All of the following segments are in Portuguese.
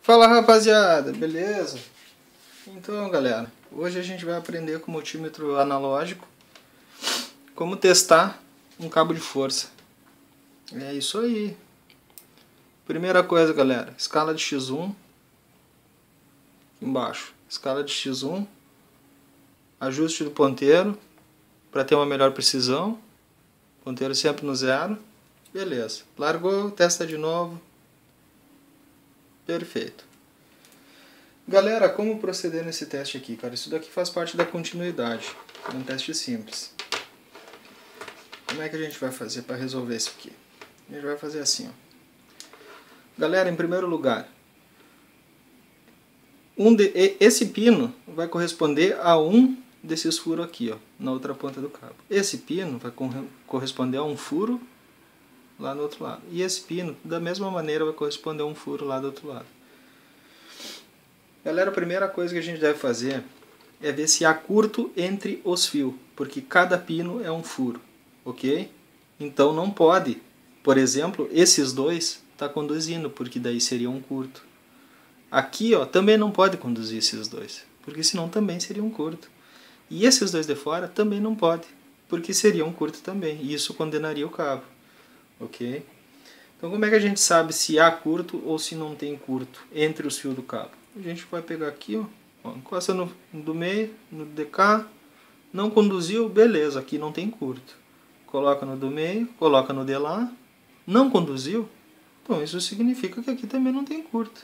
Fala rapaziada, beleza? Então galera, hoje a gente vai aprender com o multímetro analógico como testar um cabo de força. É isso aí. Primeira coisa galera, escala de X1 embaixo, escala de X1, ajuste do ponteiro para ter uma melhor precisão, ponteiro sempre no zero, beleza. Largou, testa de novo. Perfeito. Galera, como proceder nesse teste aqui, cara? Isso daqui faz parte da continuidade. É um teste simples. Como é que a gente vai fazer para resolver isso aqui? A gente vai fazer assim, ó. Galera, em primeiro lugar, esse pino vai corresponder a um desses furos aqui, ó, na outra ponta do cabo. Esse pino vai corresponder a um furo lá no outro lado. E esse pino, da mesma maneira, vai corresponder a um furo lá do outro lado. Galera, a primeira coisa que a gente deve fazer é ver se há curto entre os fios, porque cada pino é um furo, ok? Então não pode, por exemplo, esses dois tá conduzindo, porque daí seria um curto. Aqui, ó, também não pode conduzir esses dois, porque senão também seria um curto. E esses dois de fora também não pode, porque seria um curto também, e isso condenaria o cabo, ok? Então como é que a gente sabe se há curto ou se não tem curto entre os fios do cabo? A gente vai pegar aqui, ó, encosta no do meio, no DK, não conduziu, beleza, aqui não tem curto. Coloca no do meio, coloca no de lá, não conduziu, então isso significa que aqui também não tem curto.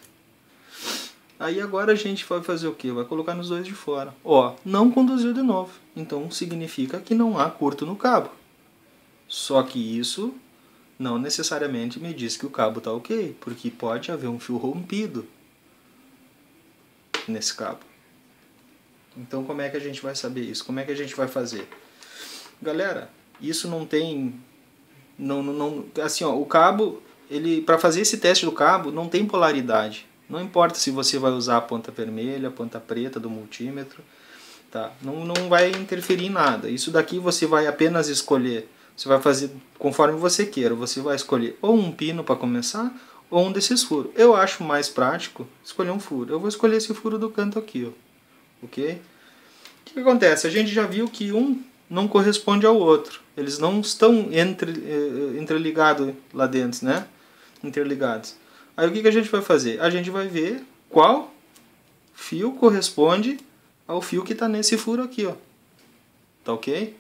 Aí agora a gente vai fazer o que? Vai colocar nos dois de fora. Ó, não conduziu de novo, então significa que não há curto no cabo. Só que isso não necessariamente me diz que o cabo está ok, porque pode haver um fio rompido nesse cabo. Então como é que a gente vai saber isso? Como é que a gente vai fazer? Galera, isso não tem... assim, ó, o cabo, para fazer esse teste do cabo, não tem polaridade. Não importa se você vai usar a ponta vermelha, a ponta preta do multímetro, tá? Não vai interferir em nada. Isso daqui você vai apenas escolher, você vai fazer conforme você queira. Você vai escolher ou um pino para começar, ou um desses furos. Eu acho mais prático escolher um furo. Eu vou escolher esse furo do canto aqui, ó. Ok? O que acontece? A gente já viu que um não corresponde ao outro. Eles não estão entreligados lá dentro, né? Interligados. Aí o que a gente vai fazer? A gente vai ver qual fio corresponde ao fio que está nesse furo aqui, ó. Tá ok?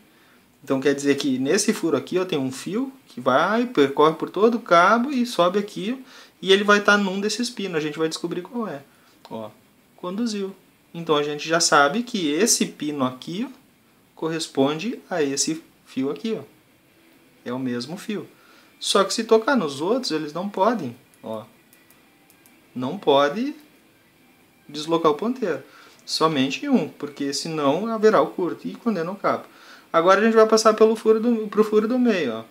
Então quer dizer que nesse furo aqui, ó, tem um fio que vai, percorre por todo o cabo e sobe aqui, ó, e ele vai estar num desses pinos. A gente vai descobrir qual é. Ó, conduziu. Então a gente já sabe que esse pino aqui, ó, corresponde a esse fio aqui, ó. É o mesmo fio. Só que se tocar nos outros, eles não podem, ó. Não pode deslocar o ponteiro. Somente em um, porque senão haverá o curto e condena o cabo. Agora a gente vai passar pro furo do meio, ó.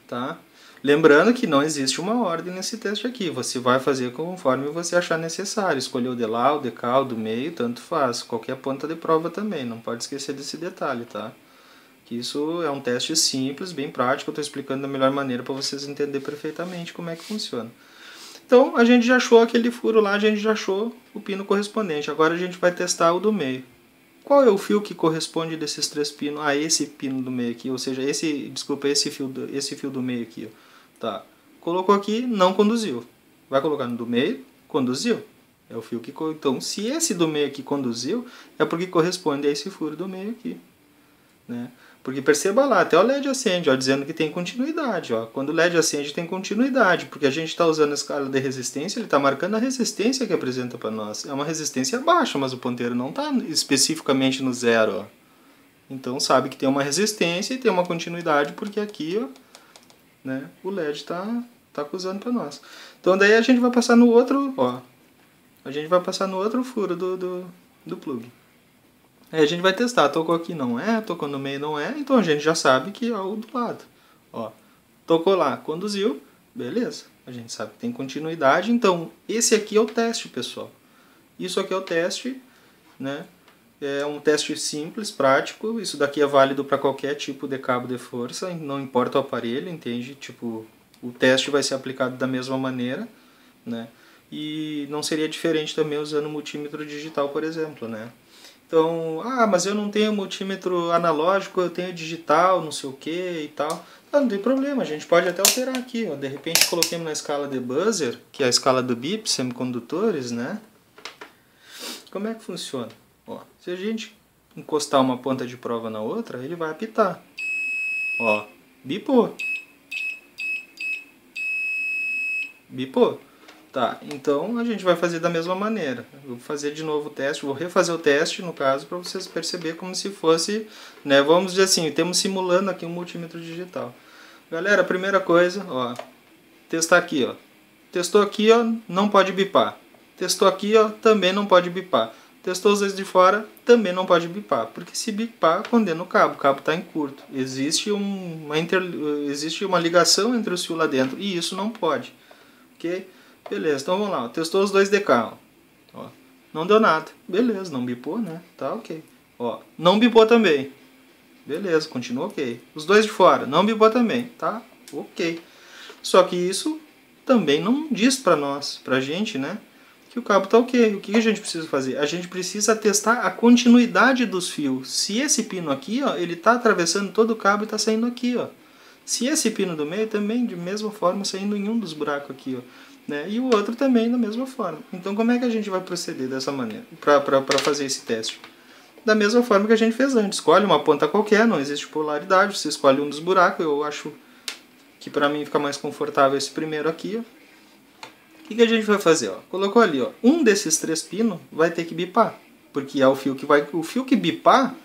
Tá? Lembrando que não existe uma ordem nesse teste aqui. Você vai fazer conforme você achar necessário. Escolher o de lá, o de cá, o do meio, tanto faz. Qualquer ponta de prova também. Não pode esquecer desse detalhe, tá? Que isso é um teste simples, bem prático. Eu estou explicando da melhor maneira para vocês entenderem perfeitamente como é que funciona. Então a gente já achou aquele furo lá, a gente já achou o pino correspondente. Agora a gente vai testar o do meio. Qual é o fio que corresponde desses três pinos a esse pino do meio aqui? Ou seja, esse fio do meio aqui. Ó. Tá. Colocou aqui, não conduziu. Vai colocar no do meio, conduziu. É o fio que... Então, se esse do meio aqui conduziu, é porque corresponde a esse furo do meio aqui. Né? Porque perceba lá, até o LED acende, ó, dizendo que tem continuidade. Ó. Quando o LED acende, tem continuidade, porque a gente está usando a escala de resistência, ele está marcando a resistência que apresenta para nós. É uma resistência baixa, mas o ponteiro não está especificamente no zero. Ó. Então sabe que tem uma resistência e tem uma continuidade, porque aqui ó, né, o LED está acusando para nós. Então daí a gente vai passar no outro, ó, a gente vai passar no outro furo do plug. Aí a gente vai testar, tocou aqui não é, tocou no meio não é, então a gente já sabe que é o do lado. Ó, tocou lá, conduziu, beleza. A gente sabe que tem continuidade, então esse aqui é o teste, pessoal. Isso aqui é o teste, né? É um teste simples, prático, isso daqui é válido para qualquer tipo de cabo de força, não importa o aparelho, entende? Tipo, o teste vai ser aplicado da mesma maneira, né? E não seria diferente também usando multímetro digital, por exemplo, né? Então, mas eu não tenho multímetro analógico, eu tenho digital, não sei o que e tal. Não tem problema, a gente pode até alterar aqui, ó. De repente coloquemos na escala de buzzer, que é a escala do BIP, semicondutores, né? Como é que funciona? Ó, se a gente encostar uma ponta de prova na outra, ele vai apitar. Ó, bipou. Bipou. Tá, então a gente vai fazer da mesma maneira. Eu vou fazer de novo o teste, vou refazer o teste, no caso, para vocês perceberem como se fosse, né, vamos dizer assim, temos simulando aqui um multímetro digital. Galera, a primeira coisa, ó, testar aqui, ó. Testou aqui, ó, não pode bipar. Testou aqui, ó, também não pode bipar. Testou os dois de fora, também não pode bipar, porque se bipar, condena o cabo está em curto. Existe uma ligação entre os fios lá dentro, e isso não pode, ok? Beleza, então vamos lá, testou os 2DK, ó. Não deu nada, beleza, não bipou, né? Tá ok. Ó, não bipou também, beleza, continua ok. Os dois de fora, não bipou também, tá ok. Só que isso também não diz pra gente, né, que o cabo tá ok. O que a gente precisa fazer? A gente precisa testar a continuidade dos fios. Se esse pino aqui, ó, ele tá atravessando todo o cabo e tá saindo aqui, ó. Se esse pino do meio também, de mesma forma, saindo em um dos buracos aqui, ó. Né? E o outro também da mesma forma. Então como é que a gente vai proceder dessa maneira para fazer esse teste? Da mesma forma que a gente fez antes. Escolhe uma ponta qualquer, não existe polaridade, você escolhe um dos buracos. Eu acho que para mim fica mais confortável esse primeiro aqui. Ó. O que a gente vai fazer? Ó? Colocou ali, ó, um desses 3 pinos vai ter que bipar, porque é o fio que vai, o fio que bipar,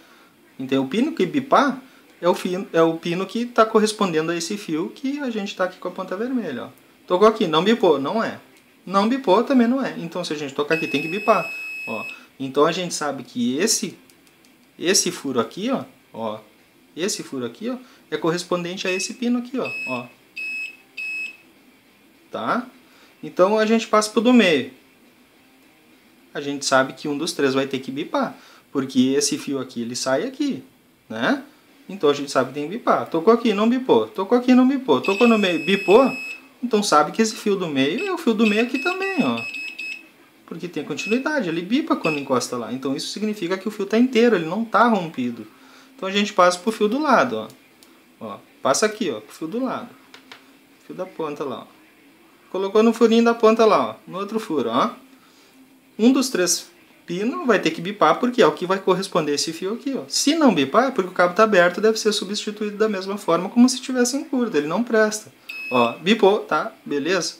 então o pino que bipar é o pino que está correspondendo a esse fio que a gente está aqui com a ponta vermelha. Ó. Tocou aqui, não bipou, não é. Não bipou, também não é. Então se a gente tocar aqui, tem que bipar. Ó. Então a gente sabe que esse furo aqui, ó, esse furo aqui, ó, é correspondente a esse pino aqui, ó. Tá? Então a gente passa pro do meio. A gente sabe que um dos 3 vai ter que bipar, porque esse fio aqui ele sai aqui, né? Então a gente sabe que tem que bipar. Tocou aqui, não bipou. Tocou aqui, não bipou. Tocou no meio, bipou. Então sabe que esse fio do meio é o fio do meio aqui também, ó. Porque tem continuidade, ele bipa quando encosta lá. Então isso significa que o fio está inteiro, ele não está rompido. Então a gente passa pro fio do lado, ó. Ó, passa aqui, ó, pro fio do lado. Fio da ponta lá, ó. Colocou no furinho da ponta lá, ó, no outro furo, ó. Um dos 3 pinos vai ter que bipar, porque é o que vai corresponder a esse fio aqui, ó. Se não bipar, é porque o cabo está aberto, deve ser substituído da mesma forma como se estivesse em curto, ele não presta. Ó, bipou, tá? Beleza?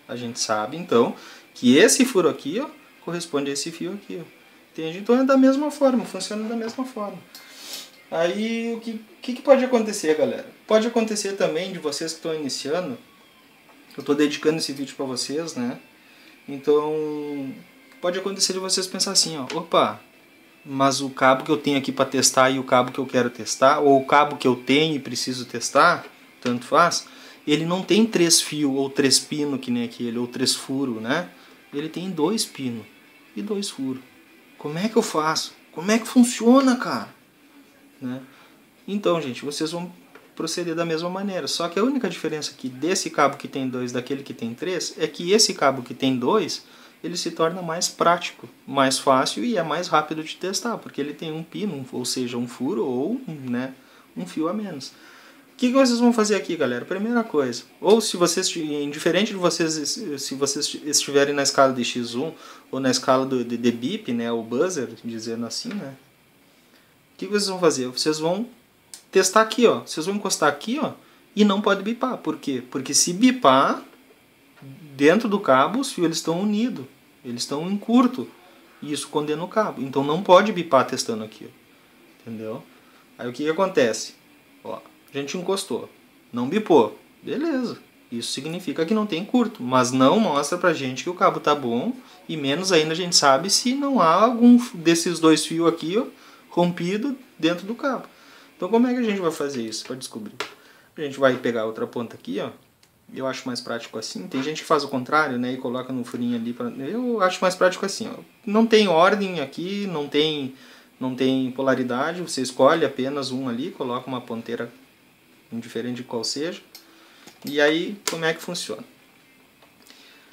A gente sabe, então, que esse furo aqui, ó, corresponde a esse fio aqui, ó. Entende? Então é da mesma forma, funciona da mesma forma. Aí, o que pode acontecer, galera? Pode acontecer também de vocês que estão iniciando. Eu estou dedicando esse vídeo para vocês, né? Então, pode acontecer de vocês pensar assim, ó, opa, mas o cabo que eu tenho aqui para testar e o cabo que eu quero testar, ou o cabo que eu tenho e preciso testar, tanto faz, ele não tem 3 fios ou 3 pinos que nem aquele, ou 3 furos, né? Ele tem 2 pinos e 2 furos. Como é que eu faço? Como é que funciona, cara? Né? Então, gente, vocês vão proceder da mesma maneira. Só que a única diferença aqui desse cabo que tem 2 daquele que tem 3 é que esse cabo que tem 2, ele se torna mais prático, mais fácil e é mais rápido de testar, porque ele tem um pino, ou seja, um furo ou, né, um fio a menos. O que vocês vão fazer aqui, galera? Primeira coisa, ou se vocês, indiferente de vocês, se vocês estiverem na escala de X1 ou na escala de BIP, né, o buzzer, dizendo assim, né? O que vocês vão fazer? Vocês vão testar aqui, ó. Vocês vão encostar aqui, ó, e não pode bipar. Por quê? Porque se bipar, dentro do cabo, os fios eles estão unidos. Eles estão em curto. E isso condena o cabo. Então não pode bipar testando aqui, ó. Entendeu? Aí o que acontece? Ó, a gente encostou. Não bipou. Beleza. Isso significa que não tem curto. Mas não mostra pra gente que o cabo tá bom. E menos ainda a gente sabe se não há algum desses 2 fios aqui, ó, rompido dentro do cabo. Então como é que a gente vai fazer isso para descobrir? A gente vai pegar outra ponta aqui, ó. Eu acho mais prático assim. Tem gente que faz o contrário, né, e coloca no furinho ali. Eu acho mais prático assim, ó. Não tem ordem aqui, não tem polaridade. Você escolhe apenas um ali, coloca uma ponteira indiferente de qual seja. E aí, como é que funciona?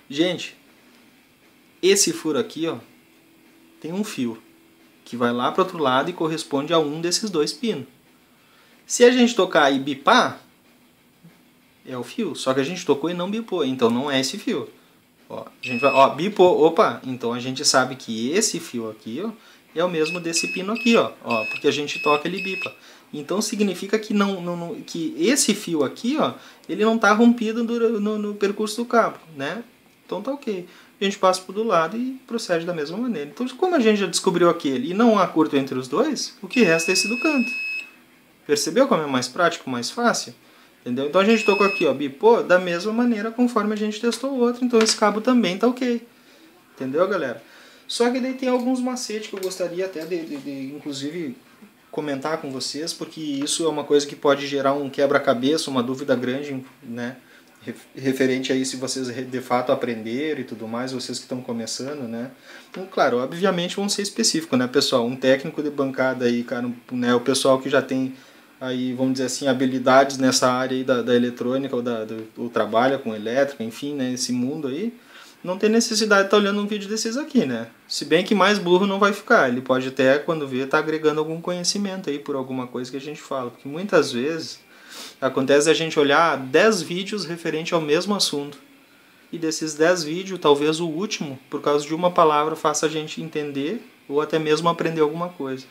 Gente, esse furo aqui, ó, tem um fio que vai lá para o outro lado e corresponde a um desses dois pinos. Se a gente tocar e bipar, é o fio, só que a gente tocou e não bipou, então não é esse fio. Ó, a gente vai, ó, bipou, opa, então a gente sabe que esse fio aqui, ó, é o mesmo desse pino aqui, ó, porque a gente toca e ele bipa. Então significa que, que esse fio aqui, ó, ele não está rompido no percurso do cabo, né? Então tá ok. A gente passa por do lado e procede da mesma maneira. Então, como a gente já descobriu aquele e não há curto entre os dois, o que resta é esse do canto. Percebeu como é mais prático, mais fácil? Entendeu? Então a gente tocou aqui, ó, bipou da mesma maneira conforme a gente testou o outro. Então esse cabo também tá ok. Entendeu, galera? Só que daí tem alguns macetes que eu gostaria até de inclusive, comentar com vocês, porque isso é uma coisa que pode gerar um quebra-cabeça, uma dúvida grande, né? Referente a isso, se vocês de fato aprenderam e tudo mais, vocês que estão começando, né? Então, claro, obviamente vão ser específicos, né, pessoal? Um técnico de bancada aí, cara, né, o pessoal que já tem aí, vamos dizer assim, habilidades nessa área aí da eletrônica ou trabalha com elétrica, enfim, né, esse mundo aí, não tem necessidade de estar olhando um vídeo desses aqui, né? Se bem que mais burro não vai ficar, ele pode até, quando vê, estar agregando algum conhecimento aí por alguma coisa que a gente fala, porque muitas vezes acontece a gente olhar 10 vídeos referente ao mesmo assunto, e desses 10 vídeos, talvez o último, por causa de uma palavra, faça a gente entender ou até mesmo aprender alguma coisa.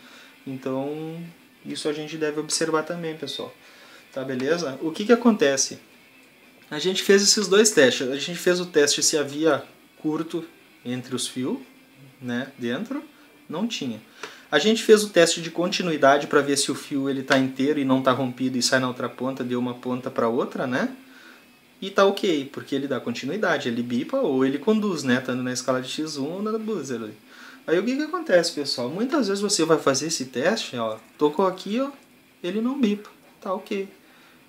Então, isso a gente deve observar também, pessoal. Tá, beleza? O que que acontece? A gente fez esses dois testes. A gente fez o teste se havia curto entre os fios, né, dentro. Não tinha. A gente fez o teste de continuidade para ver se o fio ele tá inteiro e não está rompido e sai na outra ponta, deu uma ponta para outra, né? E tá ok, porque ele dá continuidade, ele bipa ou ele conduz, né? Estando na escala de X1 ou na buzzer. Aí o que que acontece, pessoal? Muitas vezes você vai fazer esse teste, ó, tocou aqui, ó, ele não bipa, tá ok,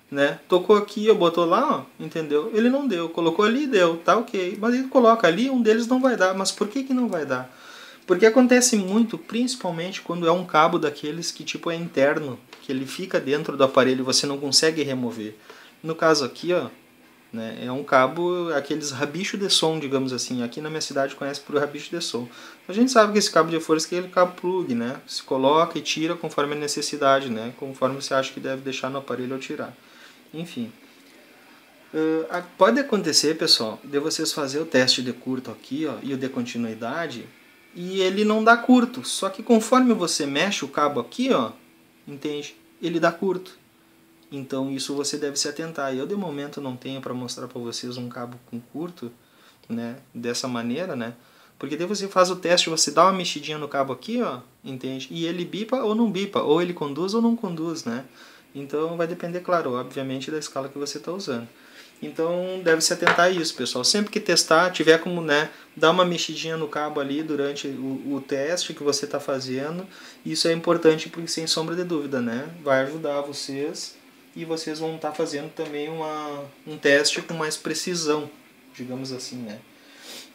né? Tocou aqui, ó, botou lá, ó, entendeu? Ele não deu, colocou ali, deu, tá ok. Mas ele coloca ali, um deles não vai dar. Mas por que que não vai dar? Porque acontece muito, principalmente quando é um cabo daqueles que tipo é interno, que ele fica dentro do aparelho e você não consegue remover. No caso aqui, ó, né, é um cabo, aqueles rabicho de som, digamos assim. Aqui na minha cidade conhece por rabicho de som. A gente sabe que esse cabo de força é aquele cabo plug, né? Se coloca e tira conforme a necessidade, né? Conforme você acha que deve deixar no aparelho ou tirar. Enfim. Pode acontecer, pessoal, de vocês fazer o teste de curto aqui, ó, e o de continuidade, e ele não dá curto. Só que conforme você mexe o cabo aqui, ó, entende? Ele dá curto. Então isso você deve se atentar. Eu de momento não tenho para mostrar para vocês um cabo com curto, né, dessa maneira, né? Porque daí você faz o teste, você dá uma mexidinha no cabo aqui, ó, entende? E ele bipa ou não bipa, ou ele conduz ou não conduz, né? Então vai depender, claro, obviamente da escala que você está usando. Então deve se atentar a isso, pessoal. Sempre que testar, tiver como, né, dar uma mexidinha no cabo ali durante o teste que você está fazendo, isso é importante porque sem sombra de dúvida, né, vai ajudar vocês e vocês vão estar fazendo também um teste com mais precisão, digamos assim, né.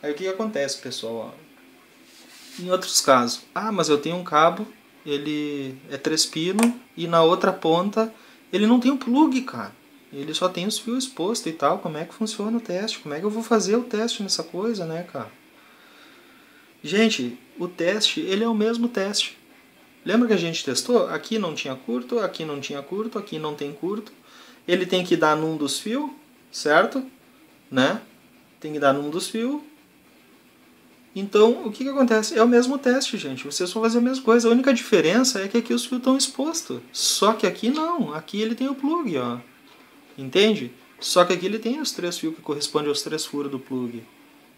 Aí o que acontece, pessoal? Ó, em outros casos, mas eu tenho um cabo, ele é 3 pinos e na outra ponta ele não tem um plug, cara. Ele só tem os fios expostos e tal. Como é que funciona o teste? Como é que eu vou fazer o teste nessa coisa, né, cara? Gente, o teste, ele é o mesmo teste. Lembra que a gente testou? Aqui não tinha curto, aqui não tinha curto, aqui não tem curto. Ele tem que dar num dos fios, certo? Né? Tem que dar num dos fios. Então, o que acontece? É o mesmo teste, gente. Vocês vão fazer a mesma coisa. A única diferença é que aqui os fios estão expostos. Só que aqui não. Aqui ele tem o plug, ó. Entende? Só que aqui ele tem os 3 fios que correspondem aos 3 furos do plug.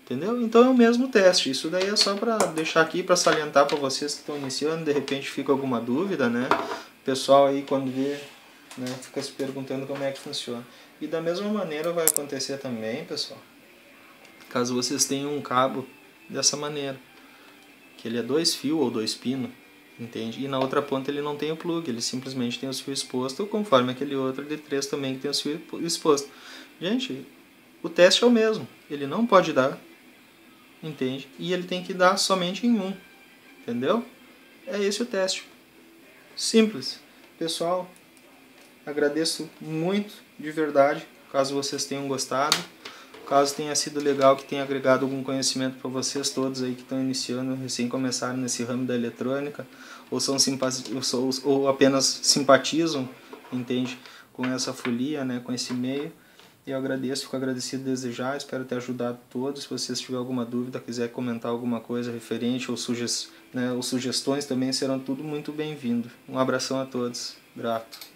Entendeu? Então é o mesmo teste. Isso daí é só para deixar aqui, para salientar para vocês que estão iniciando. De repente fica alguma dúvida, né? O pessoal aí quando vê, né, fica se perguntando como é que funciona. E da mesma maneira vai acontecer também, pessoal, caso vocês tenham um cabo dessa maneira, que ele é 2 fios ou 2 pinos. Entende? E na outra ponta ele não tem o plug, ele simplesmente tem os fios expostos, conforme aquele outro de 3 também que tem os fios expostos. Gente, o teste é o mesmo, ele não pode dar, entende? E ele tem que dar somente em um, entendeu? É esse o teste. Simples. Pessoal, agradeço muito, de verdade, caso vocês tenham gostado. Caso tenha sido legal, que tenha agregado algum conhecimento para vocês todos aí que estão iniciando, recém começaram nesse ramo da eletrônica, ou são ou apenas simpatizam, entende, com essa folia, né, com esse meio. Eu agradeço, fico agradecido desde já, espero ter ajudado todos. Se vocês tiverem alguma dúvida, quiser comentar alguma coisa referente ou sugestões também serão tudo muito bem-vindo. Um abração a todos, grato.